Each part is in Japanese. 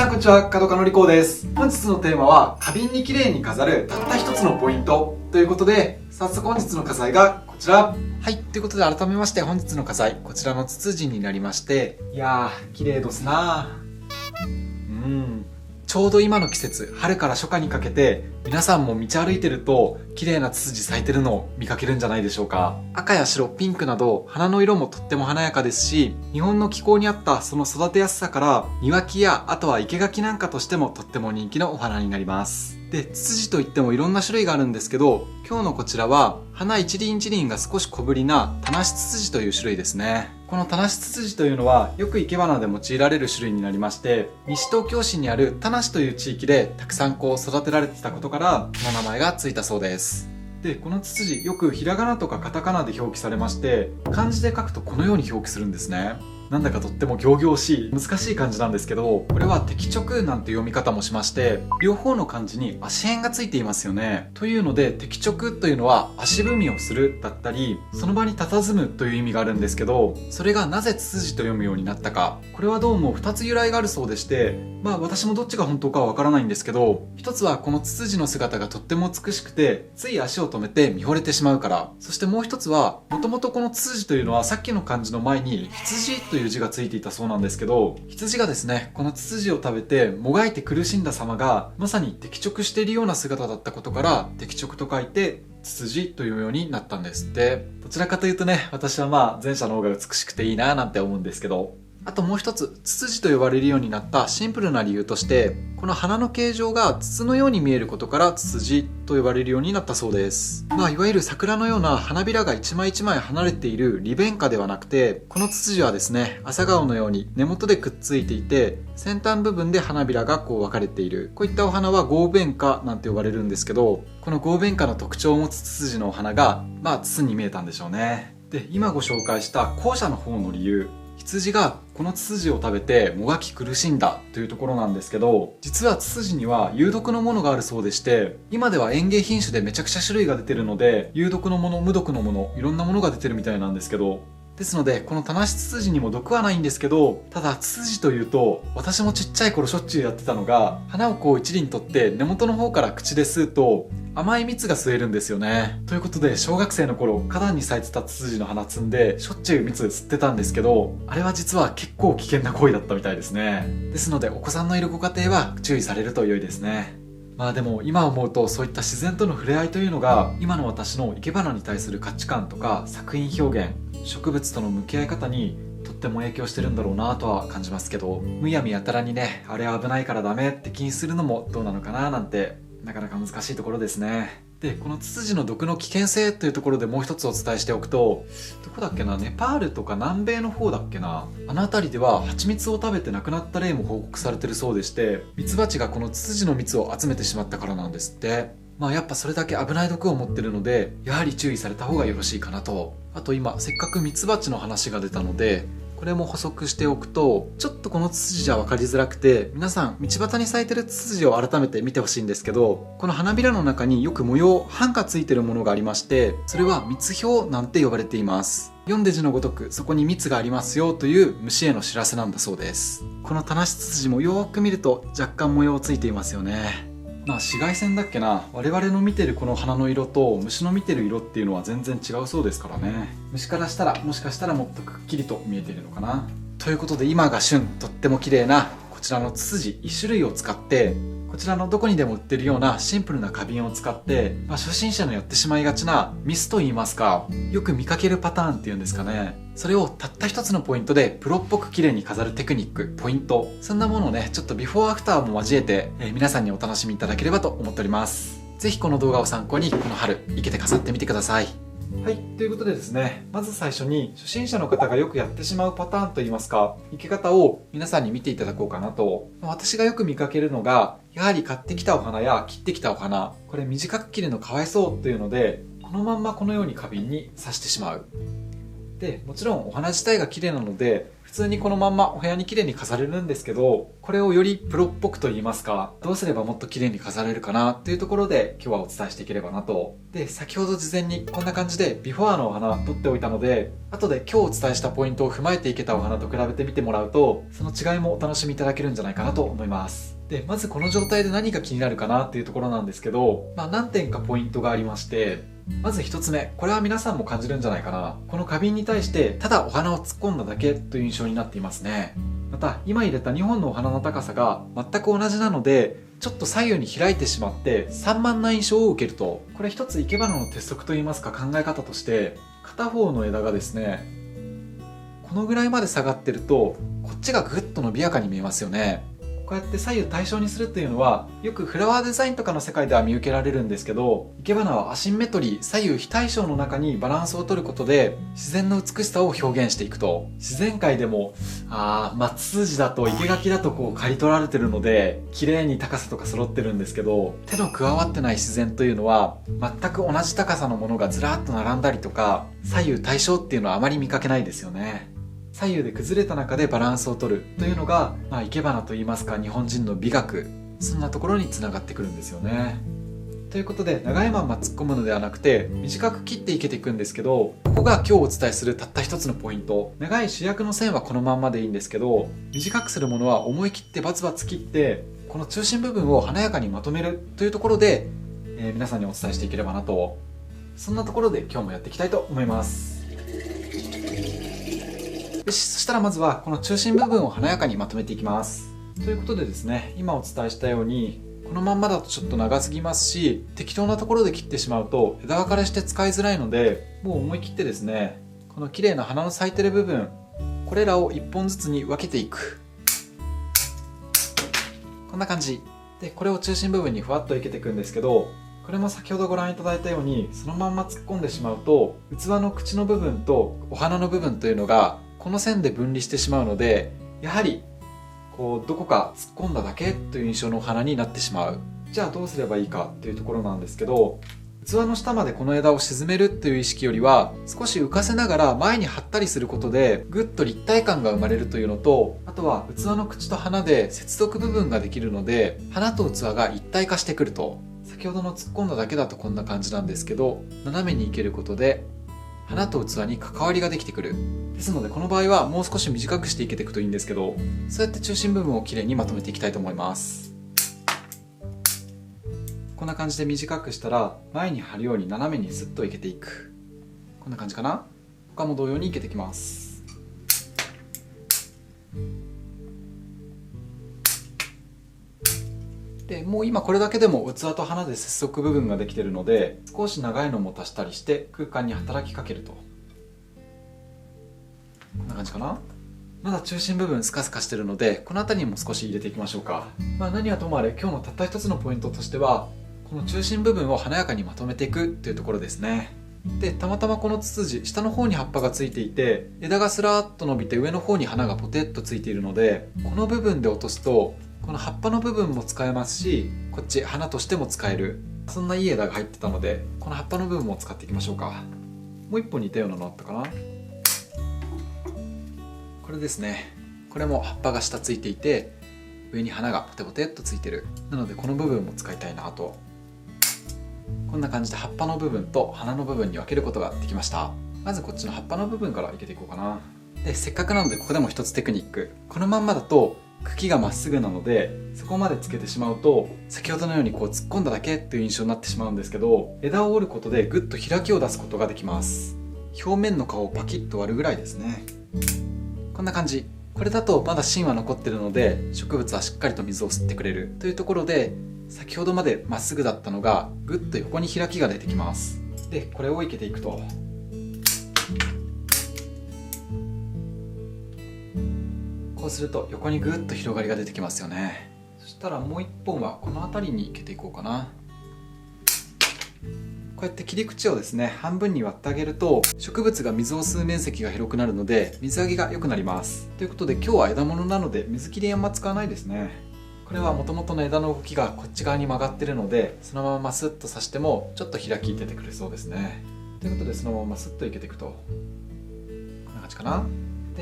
さんこんにちは、角鹿のりこうです。本日のテーマは花瓶に綺麗に飾るたった一つのポイントということで、早速本日の花材がこちら。はい、ということで改めまして本日の花材、こちらのツツジになりまして、いやー綺麗ですなー。ちょうど今の季節、春から初夏にかけて皆さんも道歩いてると綺麗なツツジ咲いてるのを見かけるんじゃないでしょうか。赤や白、ピンクなど花の色もとっても華やかですし、日本の気候に合ったその育てやすさから庭木やあとは生垣なんかとしてもとっても人気のお花になります。で、ツツジといってもいろんな種類があるんですけど、今日のこちらは花一輪一輪が少し小ぶりなタナシツツジという種類ですね。このタナシツツジというのはよく生け花で用いられる種類になりまして、西東京市にある田無という地域でたくさん育てられてたことからこの名前がついたそうです。で、このツツジよくひらがなとかカタカナで表記されまして、漢字で書くとこのように表記するんですね。なんだかとっても仰々しい難しい漢字なんですけど、これは適直なんて読み方もしまして、両方の漢字に足辺がついていますよね。というので適直というのは足踏みをするだったり、その場に佇むという意味があるんですけど、それがなぜツツジと読むようになったか、これはどうも2つ由来があるそうでして、私もどっちが本当かはわからないんですけど、一つはこのツツジの姿がとっても美しくて、つい足を止めて見惚れてしまうから。そしてもう一つは、もともとこのツツジというのはさっきの漢字の前に羊という字がついていたそうなんですけど、羊がですね、このツツジを食べてもがいて苦しんだ様がまさに適直しているような姿だったことから、適直と書いてツツジというようになったんですって。どちらかというとね、私は前者の方が美しくていいななんて思うんですけど、あともう一つ、ツツジと呼ばれるようになったシンプルな理由として、この花の形状が筒のように見えることからツツジと呼ばれるようになったそうです。いわゆる桜のような花びらが一枚一枚離れている利弁花ではなくて、このツツジはですね、朝顔のように根元でくっついていて、先端部分で花びらが分かれている。こういったお花は合弁花なんて呼ばれるんですけど、この合弁花の特徴を持つツツジのお花が、筒に見えたんでしょうね。で、今ご紹介した後者の方の理由、羊がこのツツジを食べてもがき苦しんだというところなんですけど、実はツツジには有毒のものがあるそうでして、今では園芸品種でめちゃくちゃ種類が出てるので、有毒のもの、無毒のもの、いろんなものが出てるみたいなんですけど、ですのでこのタナシツツジにも毒はないんですけど、ただツツジというと私もちっちゃい頃しょっちゅうやってたのが、花を一輪取って根元の方から口で吸うと甘い蜜が吸えるんですよね。ということで小学生の頃花壇に咲いてたツツジの花摘んでしょっちゅう蜜吸ってたんですけど、あれは実は結構危険な行為だったみたいですね。ですのでお子さんのいるご家庭は注意されると良いですね。でも今思うとそういった自然との触れ合いというのが今の私の生け花に対する価値観とか作品表現、植物との向き合い方にとっても影響してるんだろうなとは感じますけど、むやみやたらにね、あれは危ないからダメって気にするのもどうなのかななんて、なかなか難しいところですね。で、このツツジの毒の危険性というところでもう一つお伝えしておくと、どこだっけな、ネパールとか南米の方だっけな、あの辺りでは蜂蜜を食べて亡くなった例も報告されてるそうでして、ミツバチがこのツツジの蜜を集めてしまったからなんですって。やっぱそれだけ危ない毒を持ってるので、やはり注意された方がよろしいかなと。あと今せっかくミツバチの話が出たので、これも補足しておくと、ちょっとこのツツジじゃ分かりづらくて、皆さん道端に咲いてるツツジを改めて見てほしいんですけど、この花びらの中によく模様、斑がついてるものがありまして、それは蜜氷なんて呼ばれています。読んで字のごとくそこに蜜がありますよという虫への知らせなんだそうです。このタナシツツジもよーく見ると若干模様ついていますよね。紫外線だっけな、我々の見てるこの花の色と虫の見てる色っていうのは全然違うそうですからね。虫からしたらもしかしたらもっとくっきりと見えているのかな。ということで今が旬、とっても綺麗なこちらのツツジ1種類を使って、こちらのどこにでも売ってるようなシンプルな花瓶を使って、初心者のやってしまいがちなミスと言いますか、よく見かけるパターンっていうんですかね、それをたった一つのポイントでプロっぽく綺麗に飾るテクニック、ポイント、そんなものをね、ちょっとビフォーアフターも交えて、皆さんにお楽しみいただければと思っております。ぜひこの動画を参考にこの春生けて飾ってみてください。はい、ということでですね、まず最初に初心者の方がよくやってしまうパターンといいますか、生け方を皆さんに見ていただこうかなと。私がよく見かけるのが、やはり買ってきたお花や切ってきたお花、これ短く切るのかわいそうというので、このまんまこのように花瓶に挿してしまう。で、もちろんお花自体が綺麗なので、普普通にこのまんまお部屋に綺麗に飾れるんですけど、これをよりプロっぽくと言いますか、どうすればもっと綺麗に飾れるかなっていうところで今日はお伝えしていければなと。で、先ほど事前にこんな感じでビフォーのお花撮っておいたので、後で今日お伝えしたポイントを踏まえていけたお花と比べてみてもらうと、その違いもお楽しみいただけるんじゃないかなと思います。で、まずこの状態で何が気になるかなっていうところなんですけど、何点かポイントがありまして、まず一つ目、これは皆さんも感じるんじゃないかな。この花瓶に対してただお花を突っ込んだだけという印象になっていますね。また今入れた2本のお花の高さが全く同じなので、ちょっと左右に開いてしまって散漫な印象を受けると、これ一つ生け花の鉄則といいますか考え方として、片方の枝がですね、このぐらいまで下がってるとこっちがぐっと伸びやかに見えますよね。こうやって左右対称にするっていうのはよくフラワーデザインとかの世界では見受けられるんですけど、生け花はアシンメトリー、左右非対称の中にバランスを取ることで自然の美しさを表現していくと。自然界でもツツジだと生垣だとこう刈り取られてるので綺麗に高さとか揃ってるんですけど、手の加わってない自然というのは全く同じ高さのものがずらっと並んだりとか、左右対称っていうのはあまり見かけないですよね。左右で崩れた中でバランスを取るというのが、生け花といいますか日本人の美学、そんなところにつながってくるんですよね。ということで、長いまんま突っ込むのではなくて短く切っていけていくんですけど、ここが今日お伝えするたった一つのポイント。長い主役の線はこのまんまでいいんですけど、短くするものは思い切ってバツバツ切ってこの中心部分を華やかにまとめるというところで、皆さんにお伝えしていければなと。そんなところで今日もやっていきたいと思います。よし、そしたらまずはこの中心部分を華やかにまとめていきます。ということでですね、今お伝えしたようにこのまんまだとちょっと長すぎますし、適当なところで切ってしまうと枝分かれして使いづらいので、もう思い切ってですね、この綺麗な花の咲いてる部分、これらを1本ずつに分けていく。こんな感じで、これを中心部分にふわっといけていくんですけど、これも先ほどご覧いただいたようにそのまんま突っ込んでしまうと、器の口の部分とお花の部分というのがこの線で分離してしまうので、やはりこうどこか突っ込んだだけという印象のお花になってしまう。じゃあどうすればいいかっていうところなんですけど、器の下までこの枝を沈めるっていう意識よりは、少し浮かせながら前に張ったりすることでぐっと立体感が生まれるというのと、あとは器の口と花で接続部分ができるので花と器が一体化してくると。先ほどの突っ込んだだけだとこんな感じなんですけど、斜めにいけることで花と器に関わりができてくる。ですのでこの場合はもう少し短くしていけていくといいんですけど、そうやって中心部分をきれいにまとめていきたいと思います。こんな感じで短くしたら前に貼るように斜めにスッといけていく。こんな感じかな。他も同様にいけてきます。でもう今これだけでも器と花で接続部分ができているので、少し長いのも足したりして空間に働きかけると。こんな感じかな。まだ中心部分スカスカしてるので、この辺りにも少し入れていきましょうか。何はともあれ今日のたった一つのポイントとしては、この中心部分を華やかにまとめていくというところですね。で、たまたまこのツツジ下の方に葉っぱがついていて、枝がスラーっと伸びて上の方に花がポテッとついているので、この部分で落とすとこの葉っぱの部分も使えますし、こっち花としても使える、そんないい枝が入ってたので、この葉っぱの部分も使っていきましょうか。もう一本似たようなのあったかな。これですね。これも葉っぱが下ついていて上に花がポテポテっとついてる。なのでこの部分も使いたいなと。こんな感じで葉っぱの部分と花の部分に分けることができました。まずこっちの葉っぱの部分からいけていこうかな。で、せっかくなのでここでも一つテクニック。このまんまだと茎がまっすぐなので、そこまでつけてしまうと先ほどのようにこう突っ込んだだけっていう印象になってしまうんですけど、枝を折ることでぐっと開きを出すことができます。表面の皮をパキッと割るぐらいですね。こんな感じ。これだとまだ芯は残ってるので植物はしっかりと水を吸ってくれるというところで、先ほどまでまっすぐだったのがぐっと横に開きが出てきます。で、これを生けていくと、こうすると横にぐっと広がりが出てきますよね。そしたらもう一本はこの辺りに生けていこうかな。こうやって切り口をですね半分に割ってあげると植物が水を吸う面積が広くなるので水あげが良くなります。ということで今日は枝物なので水切りあんま使わないですね。これはもともとの枝の動きがこっち側に曲がってるので、そのままスッと刺してもちょっと開き出てくれそうですね。ということでそのままスッといけていくと、こんな感じかな。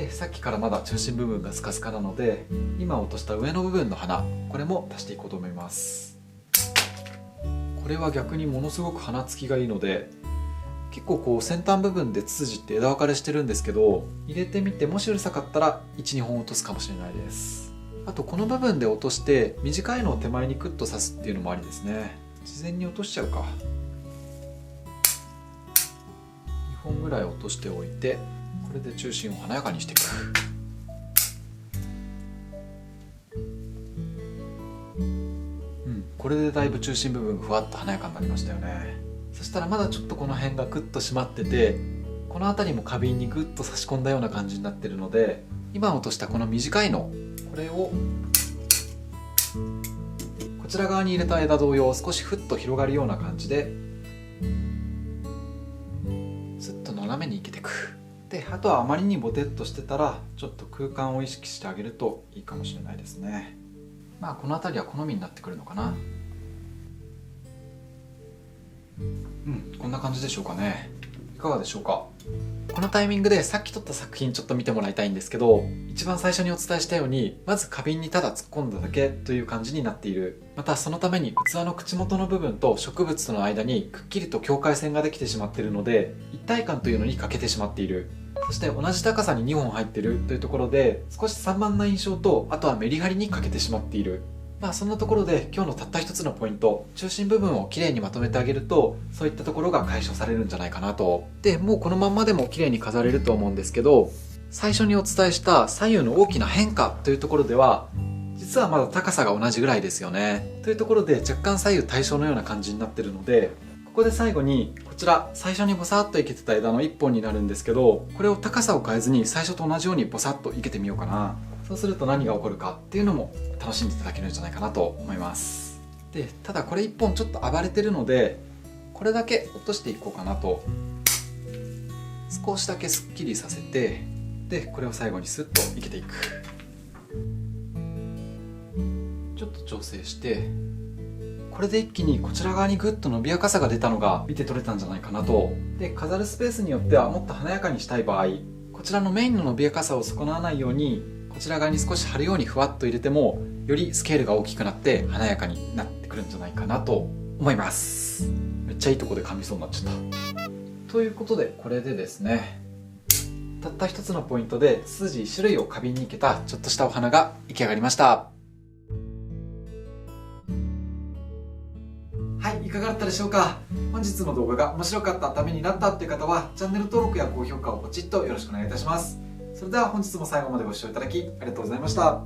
で、さっきからまだ中心部分がスカスカなので、今落とした上の部分の花、これも足していこうと思います。これは逆にものすごく花つきがいいので、結構こう先端部分でツツジって枝分かれしてるんですけど、入れてみてもしうるさかったら 1,2 本落とすかもしれないです。あとこの部分で落として短いのを手前にクッと刺すっていうのもありですね。事前に落としちゃうか。2本ぐらい落としておいて、これで中心を華やかにしていく。これでだいぶ中心部分がふわっと華やかになりましたよね。そしたらまだちょっとこの辺がグッと締まってて、この辺りも花瓶にグッと差し込んだような感じになってるので、今落としたこの短いの、これをこちら側に入れた枝同様、少しふっと広がるような感じでスッと斜めにいけていく。で、あとはあまりにボテッとしてたらちょっと空間を意識してあげるといいかもしれないですね。まあこの辺りは好みになってくるのかな。こんな感じでしょうかね。いかがでしょうか。このタイミングでさっき撮った作品ちょっと見てもらいたいんですけど、一番最初にお伝えしたように、まず花瓶にただ突っ込んだだけという感じになっている。またそのために器の口元の部分と植物との間にくっきりと境界線ができてしまっているので、一体感というのに欠けてしまっている。そして同じ高さに2本入っているというところで、少し散漫な印象と、あとはメリハリに欠けてしまっている。まあそんなところで今日のたった一つのポイント、中心部分をきれいにまとめてあげると、そういったところが解消されるんじゃないかなと。で、もうこのまんまでもきれいに飾れると思うんですけど、最初にお伝えした左右の大きな変化というところでは、実はまだ高さが同じぐらいですよね。というところで若干左右対称のような感じになってるので、ここで最後にこちら最初にボサッといけてた枝の1本になるんですけど、これを高さを変えずに最初と同じようにボサッといけてみようかな。そうすると何が起こるかっていうのも楽しんでいただけるんじゃないかなと思います。で、ただこれ1本ちょっと暴れてるので、これだけ落としていこうかなと。少しだけすっきりさせて、でこれを最後にスッといけていく。ちょっと調整して、これで一気にこちら側にグッと伸びやかさが出たのが見て取れたんじゃないかなと。で、飾るスペースによってはもっと華やかにしたい場合、こちらのメインの伸びやかさを損なわないように、こちら側に少し貼るようにふわっと入れても、よりスケールが大きくなって華やかになってくるんじゃないかなと思います。めっちゃいいとこで噛みそうになっちゃった。ということで、これでですね、たった一つのポイントでツツジ1種類を花瓶に生けたちょっとしたお花が出来上がりました。はい、いかがだったでしょうか。本日の動画が面白かった、ためになったっていう方は、チャンネル登録や高評価をポチッとよろしくお願いいたします。それでは本日も最後までご視聴いただきありがとうございました。